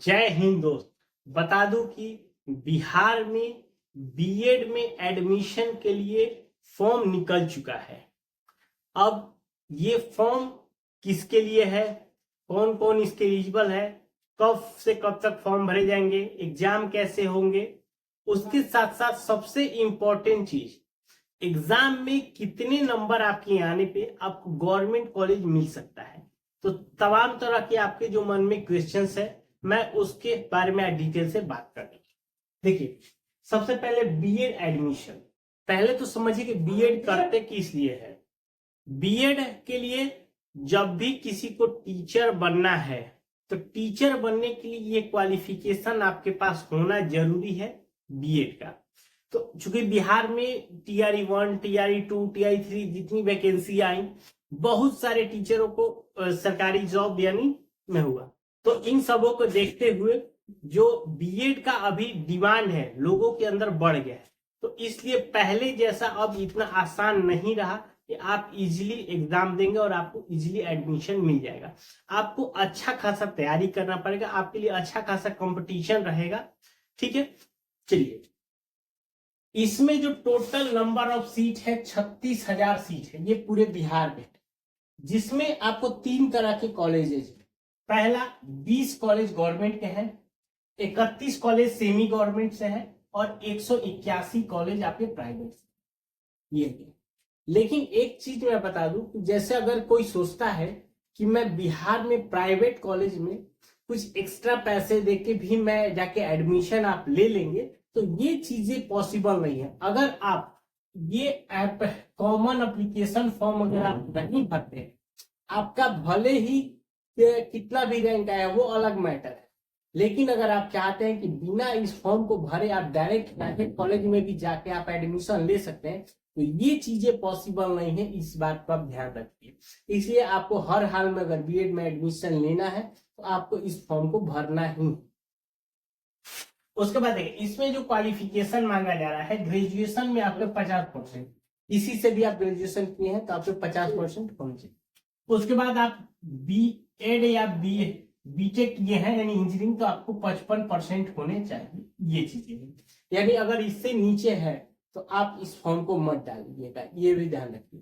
जय हिंद दोस्त। बता दूं कि बिहार में बीएड में एडमिशन के लिए फॉर्म निकल चुका है। अब ये फॉर्म किसके लिए है, कौन कौन इसके एलिजिबल है, कब से कब तक फॉर्म भरे जाएंगे, एग्जाम कैसे होंगे, उसके साथ साथ सबसे इंपॉर्टेंट चीज एग्जाम में कितने नंबर आपके आने पे आपको गवर्नमेंट कॉलेज मिल सकता है। तो तमाम तरह के आपके जो मन में क्वेश्चंस है मैं उसके बारे में डिटेल से बात करूंगा। देखिए, सबसे पहले बीएड एडमिशन। पहले तो समझिए कि बीएड करते किस लिए है। बीएड के लिए जब भी किसी को टीचर बनना है तो टीचर बनने के लिए ये क्वालिफिकेशन आपके पास होना जरूरी है बीएड का। तो चूंकि बिहार में टीआरई 1 टीआरई 2 टीआरई 3 जितनी वैकेंसी आई, बहुत सारे टीचरों को सरकारी जॉब यानी में हुआ। तो इन सबों को देखते हुए जो बीएड का अभी डिमांड है लोगों के अंदर बढ़ गया है। तो इसलिए पहले जैसा अब इतना आसान नहीं रहा कि आप इजीली एग्जाम देंगे और आपको इजीली एडमिशन मिल जाएगा। आपको अच्छा खासा तैयारी करना पड़ेगा, आपके लिए अच्छा खासा कंपटीशन रहेगा। ठीक है, चलिए, इसमें जो टोटल नंबर ऑफ सीट है 36,000 सीट है ये पूरे बिहार में, जिसमें आपको 3 तरह के कॉलेजेस। पहला 20 कॉलेज गवर्नमेंट के हैं, 31 कॉलेज सेमी गवर्नमेंट से है और 181 कॉलेज आपके प्राइवेट से। ये लेकिन एक चीज मैं बता दूं कि जैसे अगर कोई सोचता है कि मैं बिहार में प्राइवेट कॉलेज में कुछ एक्स्ट्रा पैसे देके भी मैं जाके एडमिशन आप ले लेंगे, तो ये चीजें पॉसिबल नहीं है। अगर आप ये ऐप कॉमन एप्लीकेशन फॉर्म अगर आप नहीं भरते, आपका भले ही कितना भी रैंक आया वो अलग मैटर है, लेकिन अगर आप चाहते हैं कि बिना इस फॉर्म को भरे आप डायरेक्ट प्राइवेट कॉलेज में भी जाके आप एडमिशन ले सकते हैं, तो ये चीजें पॉसिबल नहीं है। इस बात पर आप ध्यान रखिए। इसलिए आपको हर हाल में अगर बीएड में एडमिशन लेना है तो आपको इस फॉर्म को भरना ही। उसके बाद देखिए, इसमें जो क्वालिफिकेशन मांगा जा रहा है, ग्रेजुएशन में आपके 50%, इसी से भी आप ग्रेजुएशन किए हैं तो आपके 50% होने चाहिए। उसके बाद आप बी एड या बीटेक किए हैं यानी इंजीनियरिंग, तो आपको 55% होने चाहिए। ये चीजें यानी अगर इससे नीचे है तो आप इस फॉर्म को मत डालिएगा, ये भी ध्यान रखिए।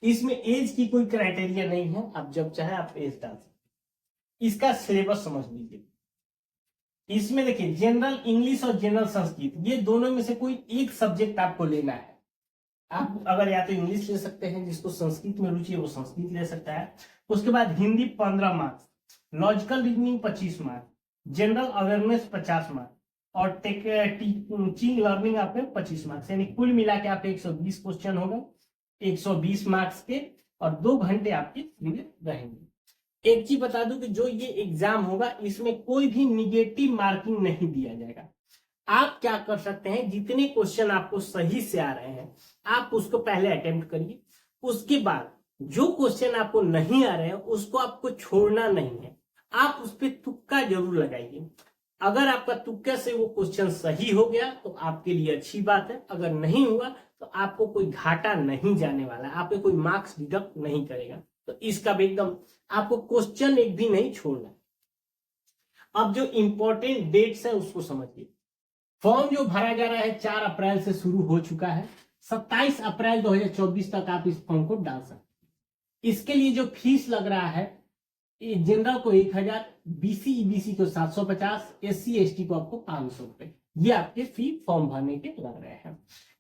इसमें एज की कोई क्राइटेरिया नहीं है, आप जब चाहे आप एज डाल सकते। इसका सिलेबस समझ लीजिए। इसमें देखिए, जनरल इंग्लिश और जनरल संस्कृत, ये दोनों में से कोई एक सब्जेक्ट आपको लेना है। आप अगर या तो इंग्लिश ले सकते हैं, जिसको संस्कृत में रुचि है वो संस्कृत ले सकता है। उसके बाद Hindi 15 marks, logical reasoning 25 marks, general awareness 50 marks और टीचिंग लर्निंग आपके 25 मार्क्स, यानी कुल मिला के आपके 120 क्वेश्चन हो गए 120 मार्क्स के, और 2 घंटे आपके रहेंगे। एक चीज बता दूं कि जो ये एग्जाम होगा इसमें कोई भी निगेटिव मार्किंग नहीं दिया जाएगा। आप क्या कर सकते हैं, जितने क्वेश्चन आपको सही से आ रहे हैं आप उसको पहले अटेम्प्ट करिए। उसके बाद जो क्वेश्चन आपको नहीं आ रहे हैं उसको आपको छोड़ना नहीं है, आप उस पर तुक्का जरूर लगाइए। अगर आपका तुक्के से वो क्वेश्चन सही हो गया तो आपके लिए अच्छी बात है, अगर नहीं हुआ तो आपको कोई घाटा नहीं जाने वाला है, आपके कोई मार्क्स डिडक्ट नहीं करेगा। तो इसका भी एकदम आपको क्वेश्चन एक भी नहीं छोड़ना। अब जो इंपॉर्टेंट डेट्स है उसको समझिए। फॉर्म जो भरा जा रहा है 4 अप्रैल से शुरू हो चुका है, 27 अप्रैल 2024 तक आप इस फॉर्म को डाल सकते हैं। इसके लिए जो फीस लग रहा है, जनरल को 1000, बीसी ईबीसी को 750, एससी एसटी को आपको 500 रुपए, ये आपके फी फॉर्म भरने के लग रहे हैं।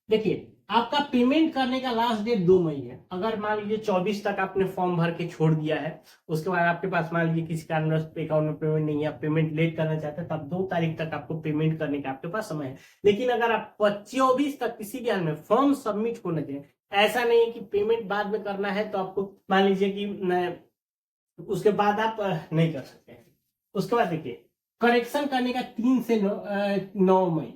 देखिए, आपका पेमेंट करने का लास्ट डेट 2 मई है। अगर मान लीजिए 24 तक आपने फॉर्म भर के छोड़ दिया है, उसके बाद आपके पास मान लीजिए किसी कारणवश अकाउंट में पेमेंट नहीं है, आप पेमेंट लेट करना चाहते हैं, तब 2 तारीख तक आपको पेमेंट करने का आपके पास समय है। लेकिन अगर आप 24 तक किसी भी हाल में फॉर्म सबमिट होना चाहिए, ऐसा नहीं है कि पेमेंट बाद में करना है तो आपको मान लीजिए कि उसके बाद आप नहीं कर सकते हैं। उसके बाद देखिए, करेक्शन करने का 3 से 9 मई।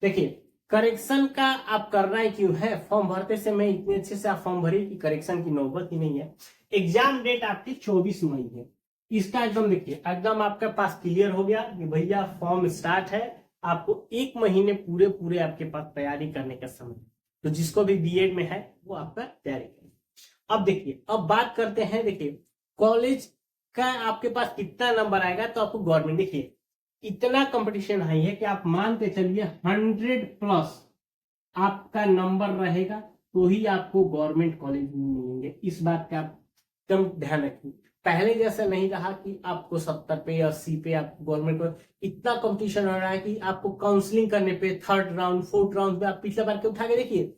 देखिए, करेक्शन का आप करना ही क्यों है, फॉर्म भरते समय इतने अच्छे से आप फॉर्म भरिए कि करेक्शन की नौबत ही नहीं है। एग्जाम डेट आपकी 24 मई है। इसका एकदम देखिए, एकदम आपके पास क्लियर हो गया कि भैया फॉर्म स्टार्ट है। आपको 1 महीने पूरे पूरे आपके पास तैयारी करने का समय, तो जिसको भी बीएड में है वो आपका तैयारी करें। अब देखिए, अब बात करते हैं, देखिए कॉलेज का आपके पास कितना नंबर आएगा तो आपको गवर्नमेंट, देखिए इतना कंपटीशन हाई है कि आप मान के चलिए 100+ आपका नंबर रहेगा तो ही आपको गवर्नमेंट कॉलेज में मिलेंगे। इस बात का आप एकदम ध्यान रखिए। पहले जैसा नहीं रहा कि आपको 70 पे 80 पे आप गवर्नमेंट को, इतना कंपटीशन हो रहा है कि आपको काउंसलिंग करने पे 3rd राउंड 4th राउंड पे आप पिछले बार के उठा के देखिए,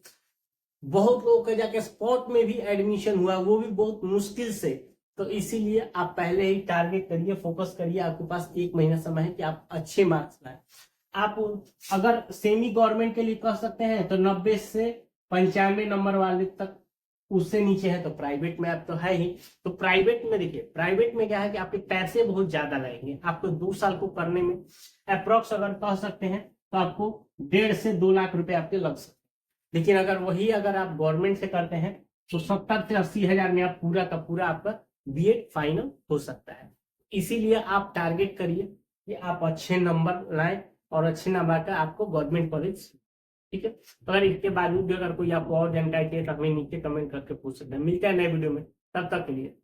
बहुत लोगों का जाके स्पॉट में भी एडमिशन हुआ, वो भी बहुत मुश्किल से। तो इसीलिए आप पहले ही टारगेट करिए, फोकस करिए, आपके पास 1 महीना समय है कि आप अच्छे मार्क्स लाए। आप अगर सेमी गवर्नमेंट के लिए कह सकते हैं तो 90 से 95 नंबर वाले तक, उससे नीचे है तो प्राइवेट में आप तो है ही। तो प्राइवेट में देखिए, प्राइवेट में क्या है कि आपके पैसे बहुत ज्यादा लगेंगे, आपको 2 साल को करने में अप्रोक्स अगर कह सकते हैं तो आपको 1.5 से 2 लाख रुपए आपके लग सकते हैं। लेकिन अगर आप गवर्नमेंट से करते हैं तो 70 से 80 हजार में आप पूरा का पूरा आपका बीएड फाइनल हो सकता है। इसीलिए आप टारगेट करिए कि आप अच्छे नंबर लाएं और अच्छे नंबर का आपको गवर्नमेंट कॉलेज, ठीक है। तो अगर इसके बावजूद भी अगर कोई आपको और जानकारी चाहिए तो हमें नीचे कमेंट करके पूछ सकते हैं। मिलता है नए वीडियो में, तब तक के लिए